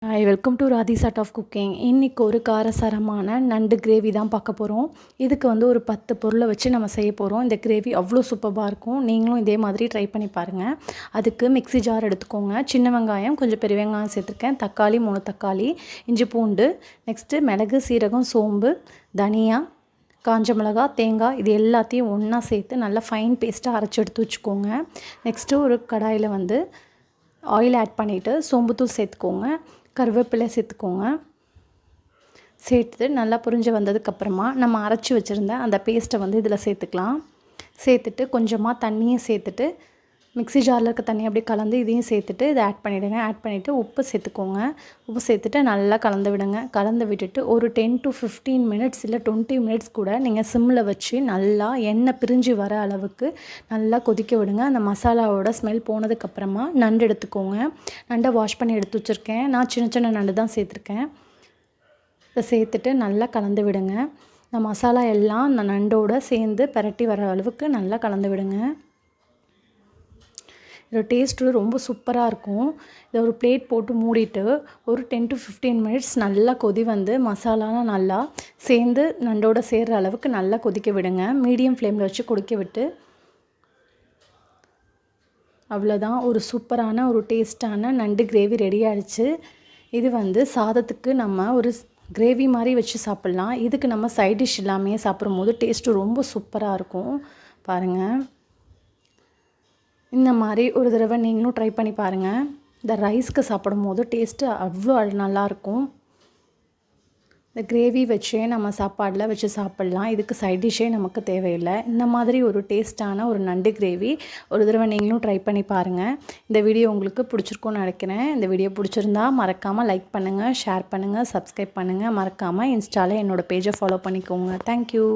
Hi welcome to Radhi's art of cooking. இன்றைக்கி ஒரு காரசாரமான நண்டு கிரேவி தான் பார்க்க போகிறோம். இதுக்கு ஒரு 10 பொருளை வச்சு நம்ம செய்ய போகிறோம். இந்த கிரேவி அவ்வளோ சூப்பராக இருக்கும். நீங்களும் இதே மாதிரி ட்ரை பண்ணி பாருங்கள். அதுக்கு மிக்ஸி ஜார் எடுத்துக்கோங்க. சின்ன வெங்காயம், கொஞ்சம் பெரிய வெங்காயம் சேர்த்துருக்கேன். தக்காளி 3 தக்காளி, இஞ்சி பூண்டு, நெக்ஸ்ட்டு மிளகு, சீரகம், சோம்பு, தனியா, காஞ்ச மிளகா, தேங்காய், இது எல்லாத்தையும் ஒன்றா சேர்த்து நல்லா ஃபைன் பேஸ்ட்டாக அரைச்சி எடுத்து வச்சுக்கோங்க. நெக்ஸ்ட்டு ஒரு கடாயில் ஆயில் ஆட் பண்ணிவிட்டு சோம்புத்தூள் சேர்த்துக்கோங்க. கருவேப்பிலை சேர்த்துக்கோங்க. சேர்த்து நல்லா புரிஞ்சு வந்ததுக்கப்புறமா நம்ம அரைச்சி வச்சுருந்த அந்த பேஸ்ட்டை இதில் சேர்த்துக்கலாம். சேர்த்துட்டு கொஞ்சமாக தண்ணியை சேர்த்துட்டு மிக்ஸி ஜாரில் இருக்க தண்ணி அப்படியே கலந்து இதையும் சேர்த்துட்டு இதை ஆட் பண்ணிவிடுங்க. ஆட் பண்ணிவிட்டு உப்பு சேர்த்துக்கோங்க. உப்பு சேர்த்துட்டு நல்லா கலந்து விடுங்க. கலந்து விட்டுட்டு ஒரு 10 to 15 மினிட்ஸ் இல்லை 20 மினிட்ஸ் கூட நீங்கள் சிம்மில் வச்சு நல்லா எண்ணெய் பிரிஞ்சு வர அளவுக்கு நல்லா கொதிக்க விடுங்க. அந்த மசாலாவோட ஸ்மெல் போனதுக்கப்புறமா நண்டு எடுத்துக்கோங்க. நண்டை வாஷ் பண்ணி எடுத்து வச்சுருக்கேன். நான் சின்ன சின்ன நண்டு தான் சேர்த்துருக்கேன். இதை சேர்த்துட்டு நல்லா கலந்து விடுங்க. இந்த மசாலா எல்லாம் அந்த நண்டோடு சேர்ந்து பரட்டி வர அளவுக்கு நல்லா கலந்து விடுங்க. இதோட டேஸ்ட்டு ரொம்ப சூப்பராக இருக்கும். இதை ஒரு பிளேட் போட்டு மூடிட்டு ஒரு 10 to 15 மினிட்ஸ் நல்லா கொதி மசாலாலாம் நல்லா சேர்ந்து நண்டோட சேர்கிற அளவுக்கு நல்லா கொதிக்க விடுங்க. மீடியம் ஃப்ளேமில் வச்சு கொதிக்க விட்டு அவ்வளோதான். ஒரு சூப்பரான ஒரு டேஸ்ட்டான நண்டு கிரேவி ரெடி ஆகிடுச்சு. இது சாதத்துக்கு நம்ம ஒரு கிரேவி மாதிரி வச்சு சாப்பிட்லாம். இதுக்கு நம்ம சைட் டிஷ் இல்லாமையே சாப்பிடும்போது டேஸ்ட்டு ரொம்ப சூப்பராக இருக்கும். பாருங்கள், இந்த மாதிரி ஒரு தடவை நீங்களும் ட்ரை பண்ணி பாருங்கள். இந்த ரைஸ்க்கு சாப்பிடும்போது டேஸ்ட்டு அவ்வளோ நல்லாயிருக்கும். இந்த கிரேவி வச்சே நம்ம சாப்பாடில் வச்சு சாப்பிட்லாம். இதுக்கு சைட் டிஷ்ஷே நமக்கு தேவையில்லை. இந்த மாதிரி ஒரு டேஸ்ட்டான ஒரு நண்டு கிரேவி ஒரு தடவை நீங்களும் ட்ரை பண்ணி பாருங்கள். இந்த வீடியோ உங்களுக்கு பிடிச்சிருக்கும்னு நினைக்கிறேன். இந்த வீடியோ பிடிச்சிருந்தா மறக்காமல் லைக் பண்ணுங்கள், ஷேர் பண்ணுங்கள், சப்ஸ்கிரைப் பண்ணுங்கள். மறக்காமல் இன்ஸ்டாவில் என்னோடய பேஜை ஃபாலோ பண்ணிக்கோங்க. தேங்க்யூ.